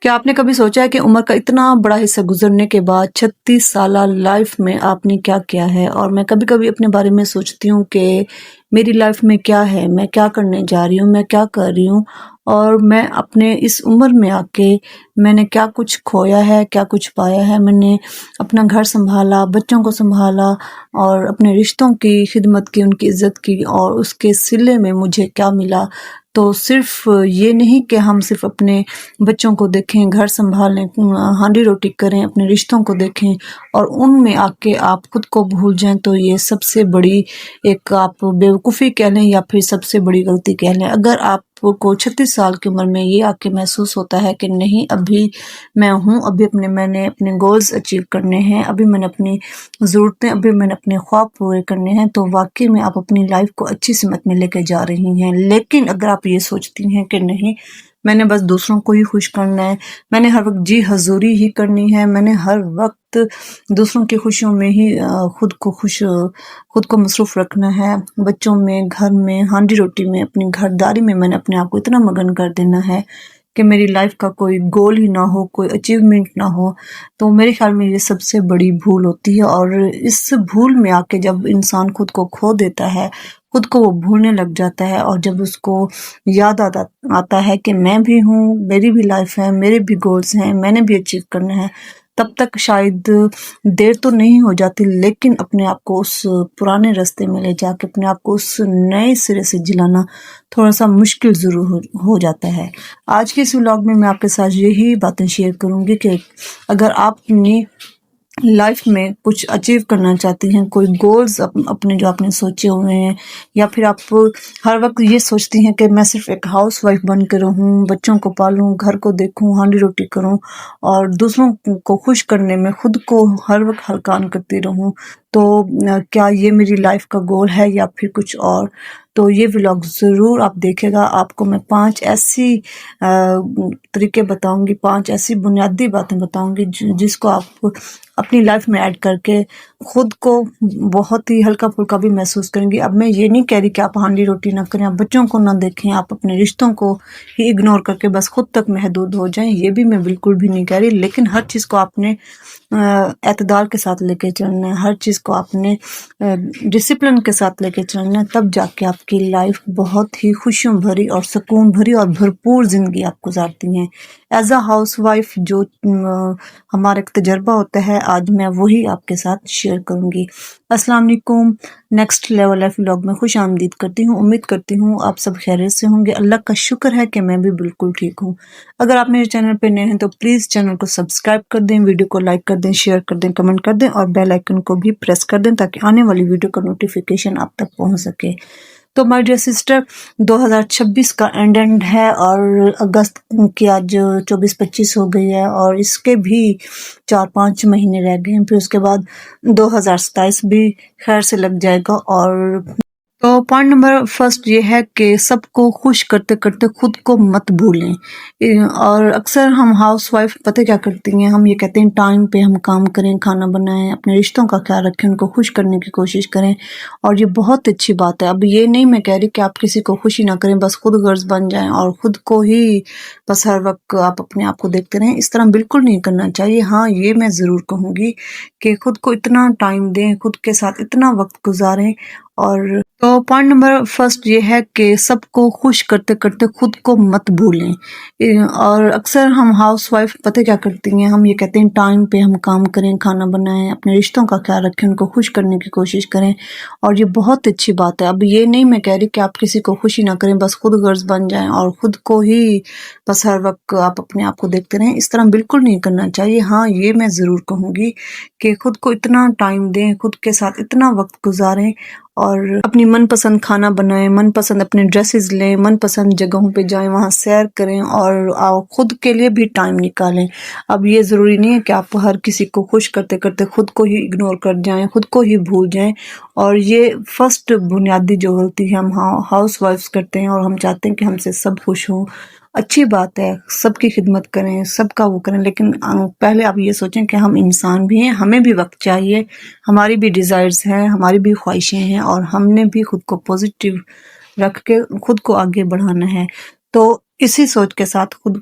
क्या आपने कभी सोचा है कि उम्र का इतना बड़ा हिस्सा गुजरने के बाद 36 साला लाइफ में आपने क्या किया है? और मैं कभी-कभी अपने बारे में सोचती हूँ कि मेरी लाइफ में क्या है, मैं क्या करने जा रही हूँ, मैं क्या कर रही हूँ और मैं अपने इस उम्र में आके मैंने क्या कुछ खोया है, क्या कुछ पाया है। मैंने अपना घर सँभाला, बच्चों को सँभाला और अपने रिश्तों की खिदमत की, उनकी इज़्ज़त की और उसके सिले में मुझे क्या मिला। तो सिर्फ़ ये नहीं कि हम सिर्फ़ अपने बच्चों को देखें, घर सँभालें, हांडी-रोटी करें, अपने रिश्तों को देखें और उनमें आके आप खुद को भूल जाएँ, तो ये सबसे बड़ी एक आप बेवकूफ़ी कह लें या फिर सबसे बड़ी गलती कह लें। अगर आपको 36 साल की उम्र में ये आके महसूस होता है कि नहीं अभी मैं हूँ, अभी मैंने अपने गोल्स अचीव करने हैं, अभी मैंने अपनी ज़रूरतें, अभी मैंने अपने ख्वाब पूरे करने हैं, तो वाक़ई में आप अपनी लाइफ़ को अच्छी सिमत में लेके जा रही हैं। लेकिन अगर आप ये सोचती हैं कि नहीं मैंने बस दूसरों को ही खुश करना है, मैंने हर वक़्त जी हज़ूरी ही करनी है, मैंने हर वक़्त दूसरों की खुशियों में ही खुद को मसरूफ़ रखना है, बच्चों में, घर में, हांडी-रोटी में, अपनी घरदारी में मैंने अपने आप को इतना मगन कर देना है कि मेरी लाइफ़ का कोई गोल ही ना हो, कोई अचीवमेंट ना हो, तो मेरे ख़्याल में ये सबसे बड़ी भूल होती है। और इस भूल में आके जब इंसान खुद को खो देता है, खुद को वो भूलने लग जाता है और जब उसको याद आता है कि मैं भी हूँ, मेरी भी लाइफ़ है, मेरे भी गोल्स हैं, मैंने भी अचीव करना है, तब तक शायद देर तो नहीं हो जाती, लेकिन अपने आप को उस पुराने रास्ते में ले जाके अपने आप को उस नए सिरे से जिलाना थोड़ा-सा मुश्किल ज़रूर हो जाता है। आज के इस व्लॉग में मैं आपके साथ यही बातें शेयर करूँगी कि अगर आप अपनी लाइफ में कुछ अचीव करना चाहती हैं, कोई गोल्स अपने जो आपने सोचे हुए हैं, या फिर आप हर वक्त ये सोचती हैं कि मैं सिर्फ एक हाउस वाइफ बन के रहूं, बच्चों को पालूं, घर को देखूं, हांडी रोटी करूं और दूसरों को खुश करने में खुद को हर वक्त हलकान करती रहूं, तो क्या ये मेरी लाइफ का गोल है या फिर कुछ और? तो ये व्लॉग ज़रूर आप देखेगा। आपको मैं 5 ऐसी तरीके बताऊंगी, 5 ऐसी बुनियादी बातें बताऊंगी जिसको आप अपनी लाइफ में ऐड करके खुद को बहुत ही हल्का-फुल्का भी महसूस करेंगी। अब मैं ये नहीं कह रही कि आप हांडी-रोटी ना करें, आप बच्चों को ना देखें, आप अपने रिश्तों को ही इग्नोर करके बस खुद तक महदूद हो जाएँ, ये भी मैं बिल्कुल भी नहीं कह रही। लेकिन हर चीज़ को आपने एतदाल के साथ लेके चलना है, हर चीज़ को आपने डिसिप्लिन के साथ लेके चलना है, तब जाके आपकी लाइफ बहुत ही खुशियों भरी और सुकून भरी और भरपूर ज़िंदगी आप गुज़ारती हैं। एज़ अ हाउसवाइफ जो हमारा एक तजर्बा होता है, आज मैं वही आपके साथ शेयर करूँगी। अस्सलाम वालेकुम। नेक्स्ट लेवल लाइफ व्लॉग में खुश आमदीद करती हूँ। उम्मीद करती हूँ आप सब खैरियत से होंगे। अल्लाह का शुक्र है कि मैं भी बिल्कुल ठीक हूँ। अगर आप मेरे चैनल पे नए हैं तो प्लीज़ चैनल को सब्सक्राइब कर दें, वीडियो को लाइक कर दें, शेयर कर दें, कमेंट कर दें और बेल आइकन को भी प्रेस कर दें ताकि आने वाली वीडियो का नोटिफिकेशन आप तक पहुँच सके। तो माय डियर सिस्टर, 2026 का एंड है और अगस्त की आज 24-25 हो गई है और इसके भी 4-5 महीने रह गए हैं। फिर उसके बाद 2027 भी खैर से लग जाएगा। और तो पॉइंट नंबर फर्स्ट ये है कि सबको खुश करते करते खुद को मत भूलें। और अक्सर हम हाउस वाइफ पता क्या करती हैं, हम ये कहते हैं टाइम पे हम काम करें, खाना बनाएं, अपने रिश्तों का ख्याल रखें, उनको खुश करने की कोशिश करें और ये बहुत अच्छी बात है। अब ये नहीं मैं कह रही कि आप किसी को खुशी ना करें, बस खुद गर्ज बन जाएं और खुद को ही बस हर वक्त आप अपने आप को देखते रहें, इस तरह बिल्कुल नहीं करना चाहिए। हाँ, ये मैं ज़रूर कहूँगी कि खुद को इतना टाइम दें, खुद के साथ इतना वक्त गुजारें। और तो पॉइंट नंबर फर्स्ट ये है कि सबको खुश करते करते खुद को मत भूलें। और अक्सर हम हाउस वाइफ पता क्या करती हैं, हम ये कहते हैं टाइम पे हम काम करें, खाना बनाएं, अपने रिश्तों का ख्याल रखें, उनको खुश करने की कोशिश करें और ये बहुत अच्छी बात है। अब ये नहीं मैं कह रही कि आप किसी को खुशी ना करें, बस खुद गर्ज बन जाएं और खुद को ही बस हर वक्त आप अपने आप को देखते रहें, इस तरह बिल्कुल नहीं करना चाहिए। हाँ, ये मैं ज़रूर कहूँगी कि खुद को इतना टाइम दें, खुद के साथ इतना वक्त गुजारें और अपनी मनपसंद खाना बनाएं, मनपसंद अपने ड्रेसेस लें, मनपसंद जगहों पे जाएं, वहाँ सैर करें और खुद के लिए भी टाइम निकालें। अब ये ज़रूरी नहीं है कि आप हर किसी को खुश करते करते खुद को ही इग्नोर कर जाएं, खुद को ही भूल जाएं। और ये फर्स्ट बुनियादी जो गलती है हम हाउस वाइफ्स करते हैं और हम चाहते हैं कि हमसे सब खुश हों। अच्छी बात है, सबकी खिदमत करें, सबका वो करें, लेकिन पहले आप ये सोचें कि हम इंसान भी हैं, हमें भी वक्त चाहिए, हमारी भी डिज़ायर्स हैं, हमारी भी ख्वाहिशें हैं और हमने भी खुद को पॉजिटिव रख के खुद को आगे बढ़ाना है। तो इसी सोच के साथ खुद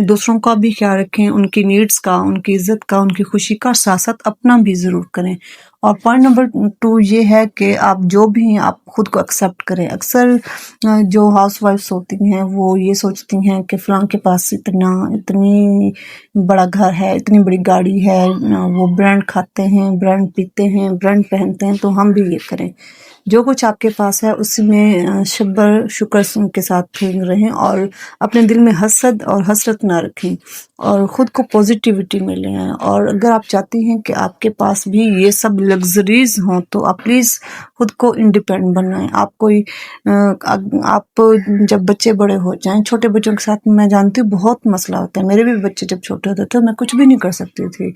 दूसरों का भी ख्याल रखें, उनकी नीड्स का, उनकी इज़्ज़त का, उनकी खुशी का, साथ-साथ अपना भी ज़रूर करें। और पॉइंट नंबर 2 ये है कि आप जो भी हैं, आप खुद को एक्सेप्ट करें। अक्सर जो हाउसवाइफ्स होती हैं, वो ये सोचती हैं कि फ़लाँ के पास इतनी बड़ा घर है, इतनी बड़ी गाड़ी है, वो ब्रांड खाते हैं, ब्रांड पीते हैं, ब्रांड पहनते हैं, तो हम भी ये करें। जो कुछ आपके पास है उसी में सब्र शुक्र के साथ रहें और अपने दिल में हसद और हसरत ना रखें और ख़ुद को पॉजिटिविटी में ले आएं। और अगर आप चाहती हैं कि आपके पास भी ये सब लग्जरीज हों तो आप प्लीज़ खुद को इंडिपेंडेंट बनाएं। आप जब बच्चे बड़े हो जाएं, छोटे बच्चों के साथ मैं जानती हूँ बहुत मसला होता है। मेरे भी बच्चे जब छोटे होते थे मैं कुछ भी नहीं कर सकती थी।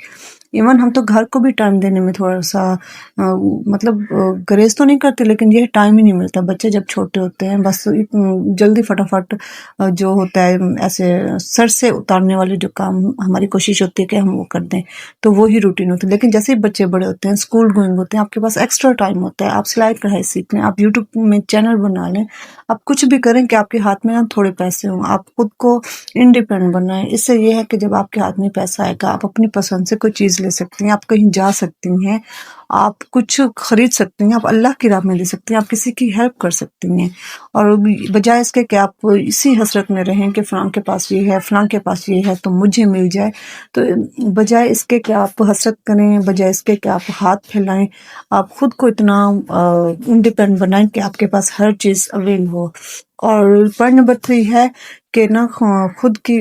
इवन हम तो घर को भी टाइम देने में थोड़ा सा गरेज तो नहीं करते, लेकिन ये टाइम ही नहीं मिलता। बच्चे जब छोटे होते हैं बस जल्दी फटाफट जो होता है ऐसे सर से उतारने वाले जो काम हमारी कोशिश होती है कि हम वो कर दें, तो वो ही रूटीन होता है। लेकिन जैसे ही बच्चे बड़े होते हैं, स्कूल गोइंग होते हैं, आपके पास एक्स्ट्रा टाइम होता है। आप सिलाई कढ़ाई सीख लें, आप यूट्यूब में चैनल बना लें, आप कुछ भी करें कि आपके हाथ में ना थोड़े पैसे हों। आप खुद को इंडिपेंडेंट बनाएं। इससे ये है कि जब आपके हाथ में पैसा आएगा आप अपनी पसंद से कोई चीज़ ले सकती हैं, आप कहीं जा सकती हैं, आप कुछ खरीद सकती हैं, आप अल्लाह की राह में दे सकती हैं, आप किसी की हेल्प कर सकती हैं। और बजाय इसके कि आप इसी हसरत में रहें कि फ़लाँ के पास ये है, फ़लाँ के पास ये है तो मुझे मिल जाए, तो बजाय इसके कि आप हसरत करें, बजाय इसके कि आप हाथ फैलाएं, आप खुद को इतना इंडिपेंडेंट बनाएं कि आपके पास हर चीज़ अवेल हो। और पॉइंट नंबर 3 है कि ना खुद की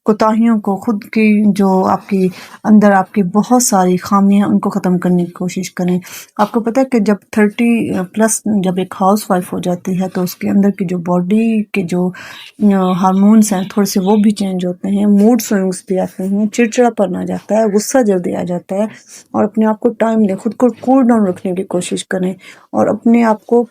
कोताहियों को, खुद की जो आपकी अंदर आपकी बहुत सारी खामियां उनको ख़त्म करने की कोशिश करें। आपको पता है कि जब 30 प्लस जब एक हाउस वाइफ हो जाती है तो उसके अंदर की जो बॉडी के जो हार्मोन्स हैं थोड़े से वो भी चेंज होते हैं, मूड स्विंग्स भी आते हैं, चिड़चिड़ापन आ जाता है, गुस्सा जल्दी आ जाता है। और अपने आप को टाइम दें, खुद को कूल डाउन रखने की कोशिश करें और अपने आप को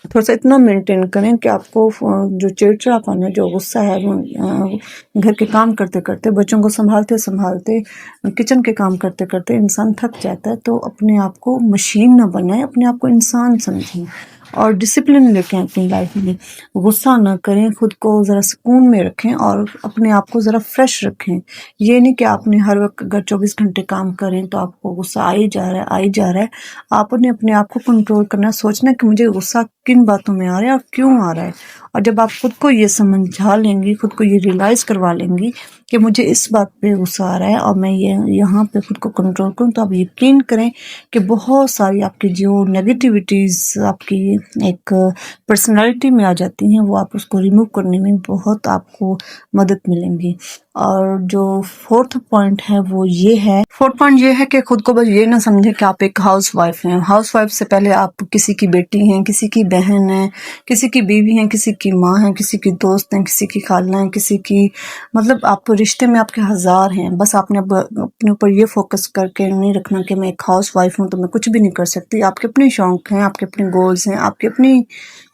थोड़ा सा इतना मेंटेन करें कि आपको जो चिड़चिड़ापन है, जो गुस्सा है, वो घर के काम करते करते, बच्चों को संभालते संभालते, किचन के काम करते करते इंसान थक जाता है। तो अपने आप को मशीन ना बनाएं, अपने आप को इंसान समझें और डिसिप्लिन लेके आएं अपनी लाइफ में। गुस्सा ना करें, खुद को ज़रा सुकून में रखें और अपने आप को ज़रा फ्रेश रखें। ये नहीं कि आपने हर वक्त अगर 24 घंटे काम करें तो आपको गुस्सा आ ही जा रहा है। आपने अपने आप को कंट्रोल करना, सोचना कि मुझे गुस्सा किन बातों में आ रहा है और क्यों आ रहा है। और जब आप खुद को ये समझा लेंगी, खुद को ये रियलाइज़ करवा लेंगी कि मुझे इस बात पे गुस्सा आ रहा है और मैं ये यहाँ पे खुद को कंट्रोल करूँ, तो आप यकीन करें कि बहुत सारी आपकी जो नेगेटिविटीज़ आपकी एक पर्सनालिटी में आ जाती हैं, वो आप उसको रिमूव करने में बहुत आपको मदद मिलेंगी। और जो फोर्थ पॉइंट है वो ये है, फोर्थ पॉइंट ये है कि खुद को बस ये ना समझें कि आप एक हाउस वाइफ हैं। हाउस वाइफ से पहले आप किसी की बेटी हैं, किसी की बहन है, किसी की बीवी हैं, किसी की माँ है, किसी की दोस्त हैं, किसी की खाला हैं, किसी की आप रिश्ते में आपके हज़ार हैं। बस आपने अपने ऊपर ये फोकस करके नहीं रखना कि मैं एक हाउस वाइफ हूँ तो मैं कुछ भी नहीं कर सकती। आपके अपने शौक़ हैं, आपके अपने गोल्स हैं, आपकी अपनी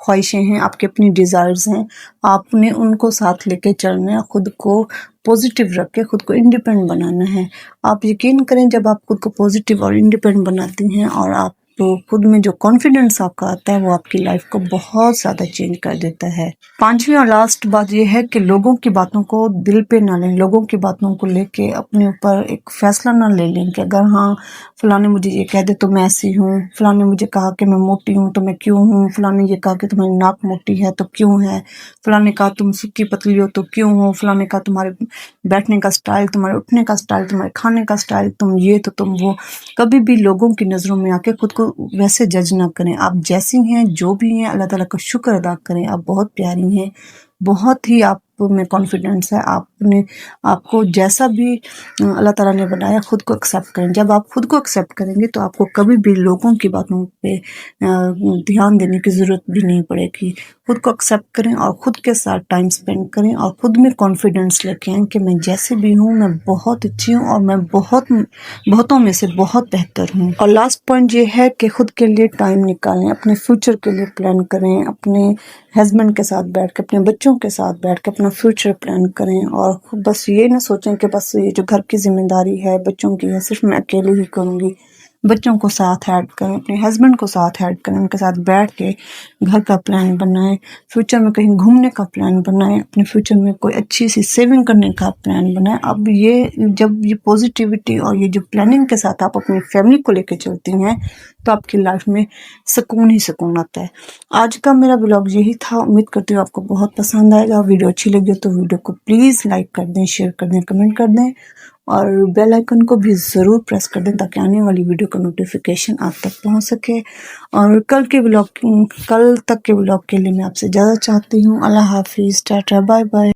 ख्वाहिशें हैं, आपकी अपनी डिज़ायर्स हैं। आपने उनको साथ लेके चलना है, खुद को पॉजिटिव रख के खुद को इंडिपेंडेंट बनाना है। आप यकीन करें जब आप खुद को पॉजिटिव और इंडिपेंडेंट बनाती हैं और आप तो खुद में जो कॉन्फिडेंस आपका आता है वो आपकी लाइफ को बहुत ज़्यादा चेंज कर देता है। पांचवी और लास्ट बात ये है कि लोगों की बातों को दिल पे ना लें। लोगों की बातों को लेके अपने ऊपर एक फ़ैसला ना ले लें कि अगर हाँ फ़लाँ ने मुझे ये कह दे तो मैं ऐसी हूँ, फ़लाँ ने मुझे कहा कि मैं मोटी हूँ तो मैं क्यों हूँ, फ़लाँ ने ये कहा कि तुम्हारी नाक मोटी है तो क्यों है, फ़लाँ ने कहा तुम सूखी पतली हो तो क्यों हो, फ़लाँ ने कहा तुम्हारे बैठने का स्टाइल, तुम्हारे उठने का स्टाइल, तुम्हारे खाने का स्टाइल, तुम ये तो तुम वो। कभी भी लोगों की नज़रों में आके खुद को वैसे जज ना करें। आप जैसी हैं, जो भी हैं, अल्लाह ताला का शुक्र अदा करें। आप बहुत प्यारी हैं, बहुत ही आप में कॉन्फिडेंस है। आपको जैसा भी अल्लाह ताला ने बनाया खुद को एक्सेप्ट करें। जब आप खुद को एक्सेप्ट करेंगे तो आपको कभी भी लोगों की बातों पे ध्यान देने की ज़रूरत भी नहीं पड़ेगी। खुद को एक्सेप्ट करें और खुद के साथ टाइम स्पेंड करें और खुद में कॉन्फिडेंस लेके आएँ कि मैं जैसे भी हूँ मैं बहुत अच्छी हूँ और मैं बहुतों में से बहुत बेहतर हूँ। और लास्ट पॉइंट ये है कि खुद के लिए टाइम निकालें, अपने फ्यूचर के लिए प्लान करें, अपने हस्बैंड के साथ बैठ के, अपने बच्चों के साथ बैठ के अपना फ्यूचर प्लान करें। और बस ये ना सोचें कि बस ये जो घर की जिम्मेदारी है बच्चों की है सिर्फ मैं अकेले ही करूँगी। بچوں کو ساتھ ایڈ کریں، اپنے ہسبینڈ کو ساتھ ایڈ کریں، ان کے ساتھ بیٹھ کے گھر کا پلان بنائیں، فیوچر میں کہیں گھومنے کا پلان بنائیں، اپنے فیوچر میں کوئی اچھی سی سیونگ کرنے کا پلان بنائیں۔ اب یہ جب یہ پازیٹیوٹی اور یہ جو پلاننگ کے ساتھ آپ اپنی فیملی کو لے کے چلتی ہیں تو آپ کی لائف میں سکون ہی سکون آتا ہے۔ آج کا میرا بلاگ یہی تھا، امید کرتی ہوں آپ کو بہت پسند آئے گا۔ ویڈیو اچھی لگی تو ویڈیو کو پلیز لائک کر دیں، شیئر کر دیں، کمنٹ کر دیں، اور بیل آئیکن کو بھی ضرور پریس کر دیں تاکہ آنے والی ویڈیو کا نوٹیفیکیشن آپ تک پہنچ سکے۔ اور کل تک کے بلاگ کے لیے میں آپ سے اجازت چاہتی ہوں۔ اللہ حافظ، ٹاٹا، بائے بائے۔